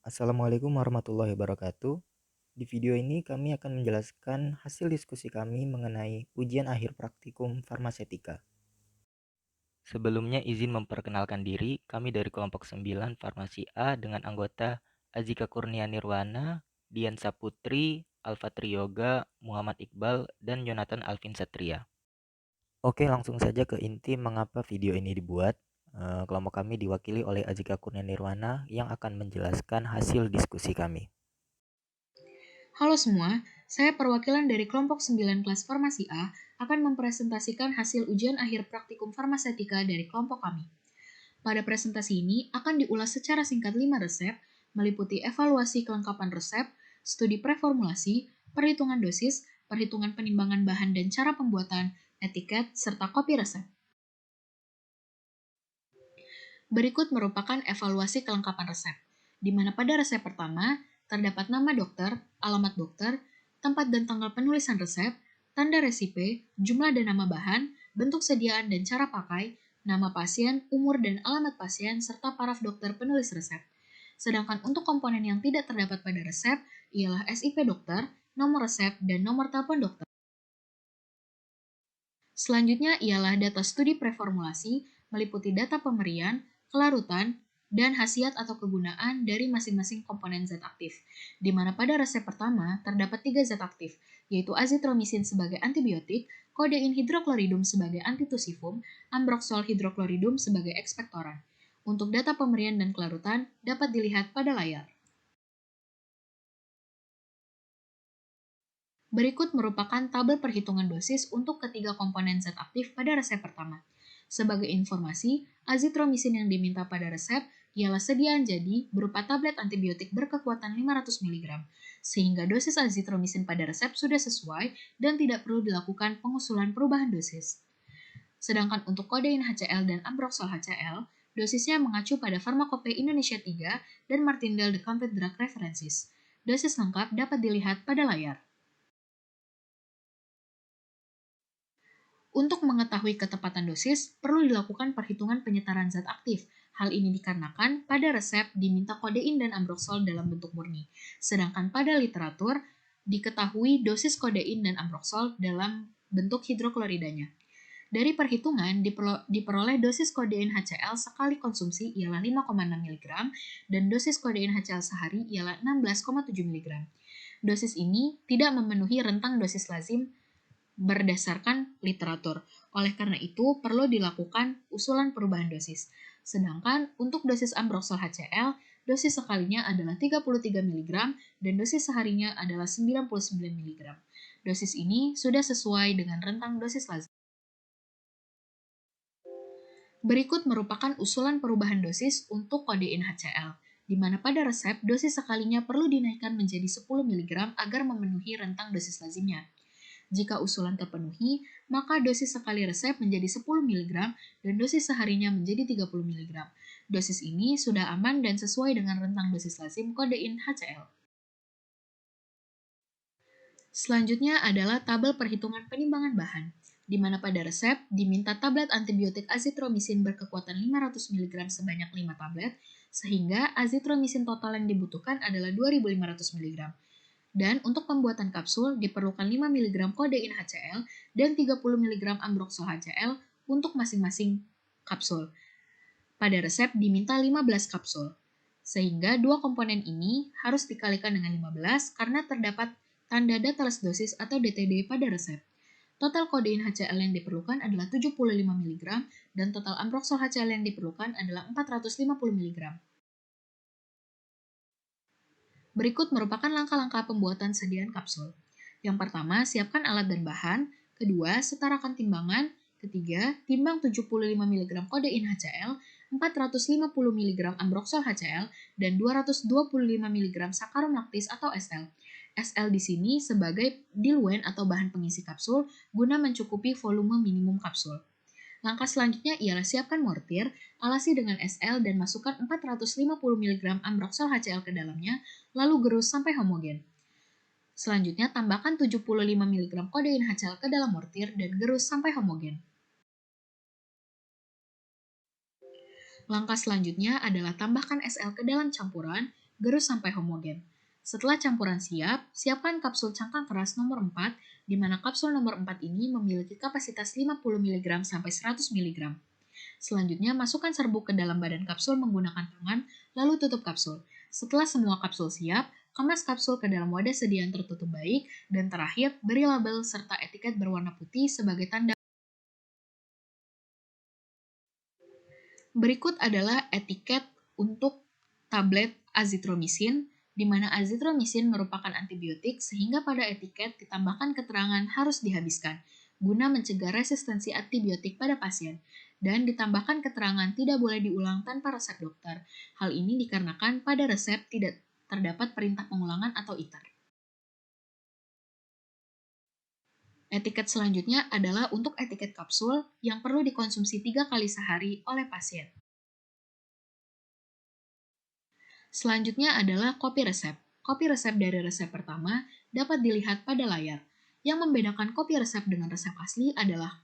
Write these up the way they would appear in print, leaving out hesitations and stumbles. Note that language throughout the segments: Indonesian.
Assalamualaikum warahmatullahi wabarakatuh. Di video ini kami akan menjelaskan hasil diskusi kami mengenai ujian akhir praktikum farmasetika. Sebelumnya izin memperkenalkan diri, kami dari kelompok 9 Farmasi A dengan anggota Azika Kurnia Nirwana, Dian Saputri, Alfa Triyoga, Muhammad Iqbal, dan Jonathan Alvin Satria. Oke, langsung saja ke inti mengapa video ini dibuat. Kelompok kami diwakili oleh Azika Kurnia Nirwana yang akan menjelaskan hasil diskusi kami. Halo semua, saya perwakilan dari kelompok 9 kelas Farmasi A akan mempresentasikan hasil ujian akhir praktikum farmasetika dari kelompok kami. Pada presentasi ini akan diulas secara singkat 5 resep, meliputi evaluasi kelengkapan resep, studi preformulasi, perhitungan dosis, perhitungan penimbangan bahan dan cara pembuatan, etiket, serta kopi resep. Berikut merupakan evaluasi kelengkapan resep, di mana pada resep pertama terdapat nama dokter, alamat dokter, tempat dan tanggal penulisan resep, tanda resipe, jumlah dan nama bahan, bentuk sediaan dan cara pakai, nama pasien, umur dan alamat pasien, serta paraf dokter penulis resep. Sedangkan untuk komponen yang tidak terdapat pada resep ialah SIP dokter, nomor resep, dan nomor telepon dokter. Selanjutnya ialah data studi preformulasi, meliputi data pemberian, kelarutan, dan khasiat atau kegunaan dari masing-masing komponen zat aktif, di mana pada resep pertama terdapat 3 zat aktif, yaitu azitromisin sebagai antibiotik, kodein hidrokloridum sebagai antitusifum, ambroxol hidrokloridum sebagai ekspektoran. Untuk data pemberian dan kelarutan dapat dilihat pada layar. Berikut merupakan tabel perhitungan dosis untuk ketiga komponen zat aktif pada resep pertama. Sebagai informasi, azitromisin yang diminta pada resep ialah sediaan jadi berupa tablet antibiotik berkekuatan 500 mg, sehingga dosis azitromisin pada resep sudah sesuai dan tidak perlu dilakukan pengusulan perubahan dosis. Sedangkan untuk kodein HCl dan ambroxol HCl, dosisnya mengacu pada Pharmacopoeia Indonesia 3 dan Martindale The Complete Drug References. Dosis lengkap dapat dilihat pada layar. Untuk mengetahui ketepatan dosis, perlu dilakukan perhitungan penyetaran zat aktif. Hal ini dikarenakan pada resep diminta kodein dan ambroxol dalam bentuk murni, sedangkan pada literatur diketahui dosis kodein dan ambroxol dalam bentuk hidrokloridanya. Dari perhitungan, diperoleh dosis kodein HCl sekali konsumsi ialah 5,6 mg dan dosis kodein HCl sehari ialah 16,7 mg. Dosis ini tidak memenuhi rentang dosis lazim berdasarkan literatur. Oleh karena itu, perlu dilakukan usulan perubahan dosis. Sedangkan untuk dosis ambroxol HCl, dosis sekalinya adalah 33 mg dan dosis seharinya adalah 99 mg. Dosis ini sudah sesuai dengan rentang dosis lazim. Berikut merupakan usulan perubahan dosis untuk kodein HCl, di mana pada resep dosis sekalinya perlu dinaikkan menjadi 10 mg agar memenuhi rentang dosis lazimnya. Jika usulan terpenuhi, maka dosis sekali resep menjadi 10 mg dan dosis seharinya menjadi 30 mg. Dosis ini sudah aman dan sesuai dengan rentang dosis lazim kodein HCl. Selanjutnya adalah tabel perhitungan penimbangan bahan, di mana pada resep diminta tablet antibiotik azitromisin berkekuatan 500 mg sebanyak 5 tablet, sehingga azitromisin total yang dibutuhkan adalah 2.500 mg. Dan untuk pembuatan kapsul diperlukan 5 mg kodein HCl dan 30 mg ambroxol HCl untuk masing-masing kapsul. Pada resep diminta 15 kapsul. Sehingga dua komponen ini harus dikalikan dengan 15 karena terdapat tanda dateless dosis atau DTD pada resep. Total kodein HCl yang diperlukan adalah 75 mg dan total ambroxol HCl yang diperlukan adalah 450 mg. Berikut merupakan langkah-langkah pembuatan sediaan kapsul. Yang pertama, siapkan alat dan bahan. Kedua, setarakan timbangan. Ketiga, timbang 75 mg kodein HCl, 450 mg ambroxol HCl, dan 225 mg sakarum laktis atau SL. SL di sini sebagai diluent atau bahan pengisi kapsul guna mencukupi volume minimum kapsul. Langkah selanjutnya ialah siapkan mortir, alasi dengan SL dan masukkan 450 mg ambroxol HCl ke dalamnya, lalu gerus sampai homogen. Selanjutnya tambahkan 75 mg kodein HCl ke dalam mortir dan gerus sampai homogen. Langkah selanjutnya adalah tambahkan SL ke dalam campuran, gerus sampai homogen. Setelah campuran siap, siapkan kapsul cangkang keras nomor 4, di mana kapsul nomor 4 ini memiliki kapasitas 50 mg sampai 100 mg. Selanjutnya, masukkan serbuk ke dalam badan kapsul menggunakan tangan, lalu tutup kapsul. Setelah semua kapsul siap, kemas kapsul ke dalam wadah sedia yang tertutup baik, dan terakhir, beri label serta etiket berwarna putih sebagai tanda. Berikut adalah etiket untuk tablet azitromisin, di mana azitromisin merupakan antibiotik sehingga pada etiket ditambahkan keterangan harus dihabiskan, guna mencegah resistensi antibiotik pada pasien, dan ditambahkan keterangan tidak boleh diulang tanpa resep dokter. Hal ini dikarenakan pada resep tidak terdapat perintah pengulangan atau ITAR. Etiket selanjutnya adalah untuk etiket kapsul yang perlu dikonsumsi 3 kali sehari oleh pasien. Selanjutnya adalah kopi resep. Kopi resep dari resep pertama dapat dilihat pada layar. Yang membedakan kopi resep dengan resep asli adalah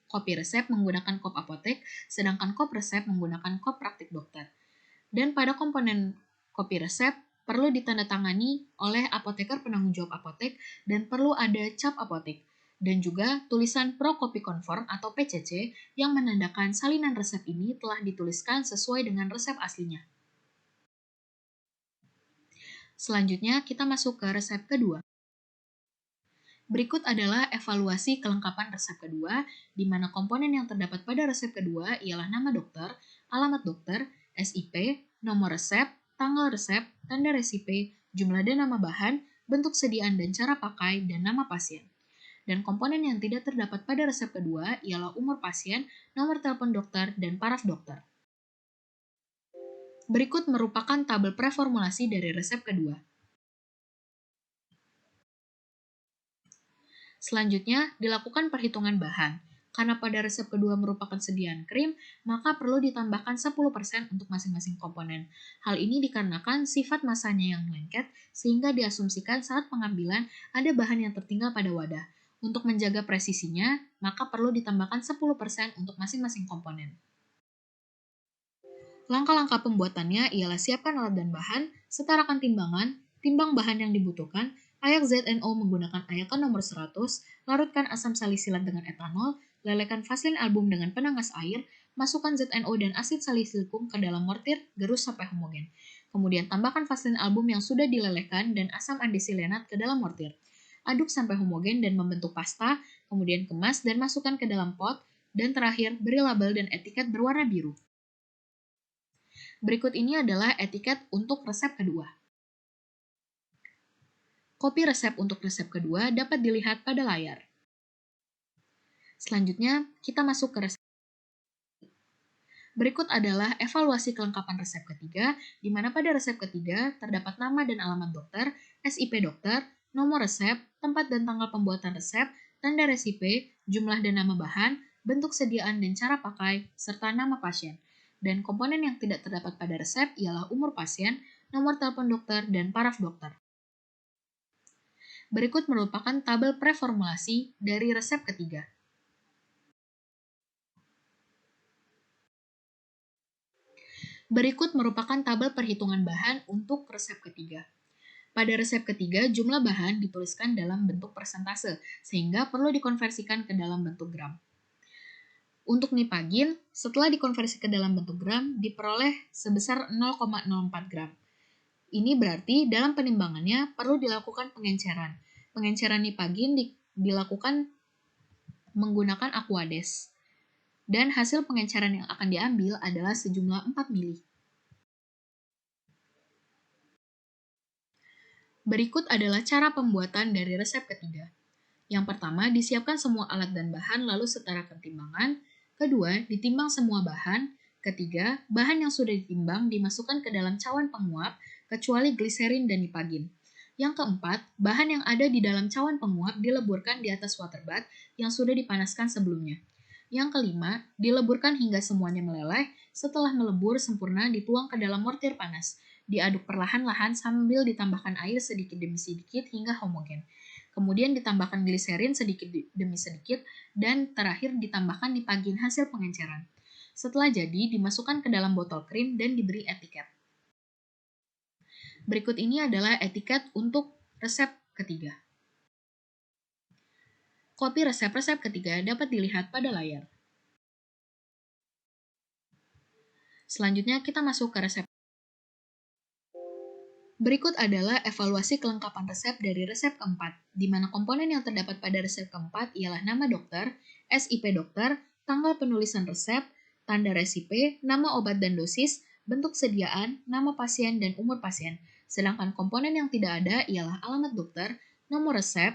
kopi resep menggunakan kop apotek, sedangkan kop resep menggunakan kop praktik dokter. Dan pada komponen kopi resep perlu ditandatangani oleh apoteker penanggung jawab apotek dan perlu ada cap apotek. Dan juga tulisan Pro Copy Conform atau PCC yang menandakan salinan resep ini telah dituliskan sesuai dengan resep aslinya. Selanjutnya, kita masuk ke resep kedua. Berikut adalah evaluasi kelengkapan resep kedua, di mana komponen yang terdapat pada resep kedua ialah nama dokter, alamat dokter, SIP, nomor resep, tanggal resep, tanda resipe, jumlah dan nama bahan, bentuk sediaan dan cara pakai, dan nama pasien. Dan komponen yang tidak terdapat pada resep kedua ialah umur pasien, nomor telepon dokter, dan paraf dokter. Berikut merupakan tabel preformulasi dari resep kedua. Selanjutnya, dilakukan perhitungan bahan. Karena pada resep kedua merupakan sediaan krim, maka perlu ditambahkan 10% untuk masing-masing komponen. Hal ini dikarenakan sifat masanya yang lengket, sehingga diasumsikan saat pengambilan ada bahan yang tertinggal pada wadah. Untuk menjaga presisinya, maka perlu ditambahkan 10% untuk masing-masing komponen. Langkah-langkah pembuatannya ialah siapkan alat dan bahan, setarakan timbangan, timbang bahan yang dibutuhkan, ayak ZNO menggunakan ayakan nomor 100, larutkan asam salisilat dengan etanol, lelekan vaselin album dengan penangas air, masukkan ZNO dan asid salisilicum ke dalam mortir, gerus sampai homogen. Kemudian tambahkan vaselin album yang sudah dilelehkan dan asam andesilenat ke dalam mortir. Aduk sampai homogen dan membentuk pasta, kemudian kemas dan masukkan ke dalam pot, dan terakhir beri label dan etiket berwarna biru. Berikut ini adalah etiket untuk resep kedua. Kopi resep untuk resep kedua dapat dilihat pada layar. Selanjutnya, kita masuk ke resep. Berikut adalah evaluasi kelengkapan resep ketiga, di mana pada resep ketiga terdapat nama dan alamat dokter, SIP dokter, nomor resep, tempat dan tanggal pembuatan resep, tanda resipe, jumlah dan nama bahan, bentuk sediaan dan cara pakai, serta nama pasien. Dan komponen yang tidak terdapat pada resep ialah umur pasien, nomor telepon dokter, dan paraf dokter. Berikut merupakan tabel preformulasi dari resep ketiga. Berikut merupakan tabel perhitungan bahan untuk resep ketiga. Pada resep ketiga, jumlah bahan dituliskan dalam bentuk persentase, sehingga perlu dikonversikan ke dalam bentuk gram. Untuk nipagin, setelah dikonversi ke dalam bentuk gram, diperoleh sebesar 0,04 gram. Ini berarti dalam penimbangannya perlu dilakukan pengenceran. Pengenceran nipagin dilakukan menggunakan Aquades. Dan hasil pengenceran yang akan diambil adalah sejumlah 4 mili. Berikut adalah cara pembuatan dari resep ketiga. Yang pertama, disiapkan semua alat dan bahan lalu setarakan timbangan. Kedua, ditimbang semua bahan. Ketiga, bahan yang sudah ditimbang dimasukkan ke dalam cawan penguap, kecuali gliserin dan nipagin. Yang keempat, bahan yang ada di dalam cawan penguap dileburkan di atas water bath yang sudah dipanaskan sebelumnya. Yang kelima, dileburkan hingga semuanya meleleh. Setelah melebur sempurna, dituang ke dalam mortir panas. Diaduk perlahan-lahan sambil ditambahkan air sedikit demi sedikit hingga homogen. Kemudian ditambahkan gliserin sedikit demi sedikit, dan terakhir ditambahkan nipagin hasil pengenceran. Setelah jadi, dimasukkan ke dalam botol krim dan diberi etiket. Berikut ini adalah etiket untuk resep ketiga. Kopi resep-resep ketiga dapat dilihat pada layar. Selanjutnya kita masuk ke resep. Berikut adalah evaluasi kelengkapan resep dari resep keempat, di mana komponen yang terdapat pada resep keempat ialah nama dokter, SIP dokter, tanggal penulisan resep, tanda resipe, nama obat dan dosis, bentuk sediaan, nama pasien, dan umur pasien. Sedangkan komponen yang tidak ada ialah alamat dokter, nomor resep,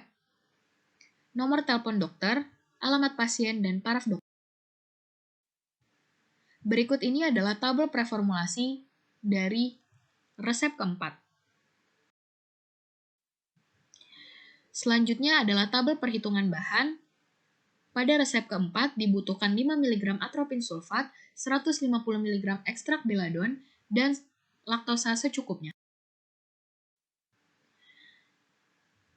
nomor telepon dokter, alamat pasien, dan paraf dokter. Berikut ini adalah tabel preformulasi dari resep keempat. Selanjutnya adalah tabel perhitungan bahan. Pada resep keempat dibutuhkan 5 mg atropin sulfat, 150 mg ekstrak beladon, dan laktosa secukupnya.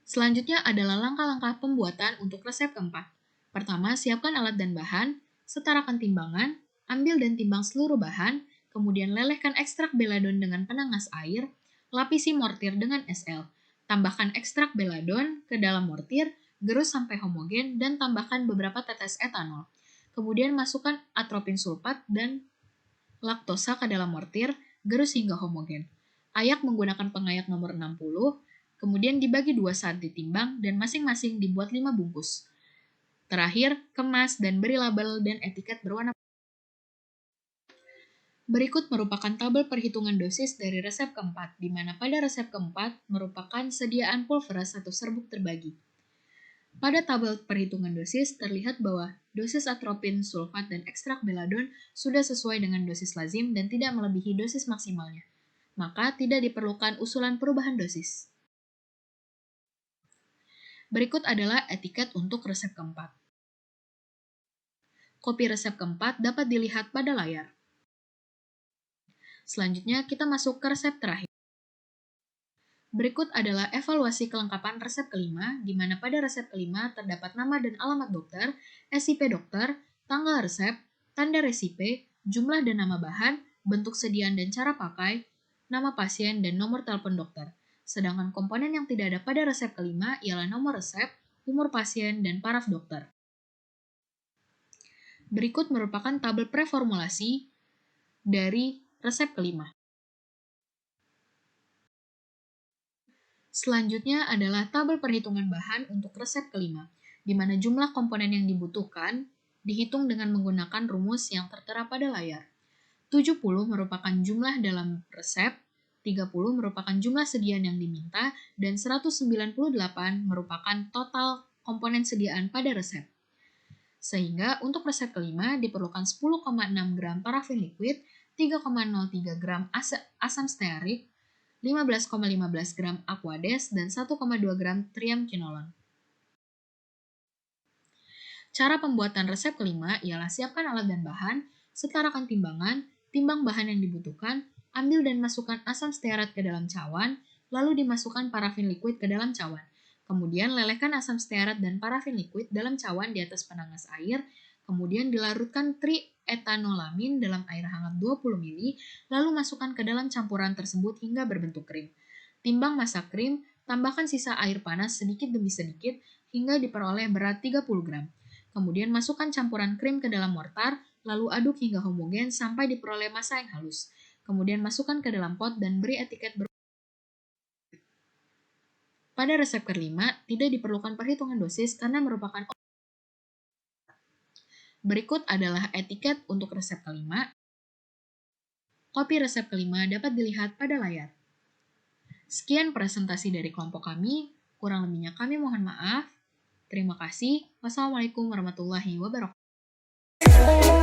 Selanjutnya adalah langkah-langkah pembuatan untuk resep keempat. Pertama, siapkan alat dan bahan, setarakan timbangan, ambil dan timbang seluruh bahan, kemudian lelehkan ekstrak beladon dengan penangas air, lapisi mortir dengan SL. Tambahkan ekstrak beladon ke dalam mortir, gerus sampai homogen, dan tambahkan beberapa tetes etanol. Kemudian masukkan atropin sulfat dan laktosa ke dalam mortir, gerus hingga homogen. Ayak menggunakan pengayak nomor 60, kemudian dibagi 2 saat ditimbang, dan masing-masing dibuat 5 bungkus. Terakhir, kemas dan beri label dan etiket berwarna. Berikut merupakan tabel perhitungan dosis dari resep keempat, di mana pada resep keempat merupakan sediaan pulveras 1 serbuk terbagi. Pada tabel perhitungan dosis terlihat bahwa dosis atropin sulfat dan ekstrak beladon sudah sesuai dengan dosis lazim dan tidak melebihi dosis maksimalnya. Maka tidak diperlukan usulan perubahan dosis. Berikut adalah etiket untuk resep keempat. Kopi resep keempat dapat dilihat pada layar. Selanjutnya kita masuk ke resep terakhir. Berikut adalah evaluasi kelengkapan resep kelima, di mana pada resep kelima terdapat nama dan alamat dokter, SIP dokter, tanggal resep, tanda resipe, jumlah dan nama bahan, bentuk sediaan dan cara pakai, nama pasien, dan nomor telepon dokter. Sedangkan komponen yang tidak ada pada resep kelima ialah nomor resep, umur pasien, dan paraf dokter. Berikut merupakan tabel preformulasi dari resep kelima. Selanjutnya adalah tabel perhitungan bahan untuk resep kelima, di mana jumlah komponen yang dibutuhkan dihitung dengan menggunakan rumus yang tertera pada layar. 70 merupakan jumlah dalam resep, 30 merupakan jumlah sediaan yang diminta, dan 198 merupakan total komponen sediaan pada resep. Sehingga untuk resep kelima diperlukan 10,6 gram parafin liquid, 3,03 gram asam stearik, 15,15 gram aquades, dan 1,2 gram triamcinolon. Cara pembuatan resep kelima ialah siapkan alat dan bahan, setarakan timbangan, timbang bahan yang dibutuhkan, ambil dan masukkan asam stearat ke dalam cawan, lalu dimasukkan parafin liquid ke dalam cawan. Kemudian lelehkan asam stearat dan parafin liquid dalam cawan di atas penangas air, kemudian dilarutkan triethanolamin dalam air hangat 20 ml, lalu masukkan ke dalam campuran tersebut hingga berbentuk krim. Timbang massa krim, tambahkan sisa air panas sedikit demi sedikit hingga diperoleh berat 30 gram. Kemudian masukkan campuran krim ke dalam mortar, lalu aduk hingga homogen sampai diperoleh massa yang halus. Kemudian masukkan ke dalam pot dan beri etiket Pada resep kelima, tidak diperlukan perhitungan dosis karena merupakan. Berikut adalah etiket untuk resep kelima. Kopi resep kelima dapat dilihat pada layar. Sekian presentasi dari kelompok kami, kurang lebihnya kami mohon maaf. Terima kasih. Wassalamualaikum warahmatullahi wabarakatuh.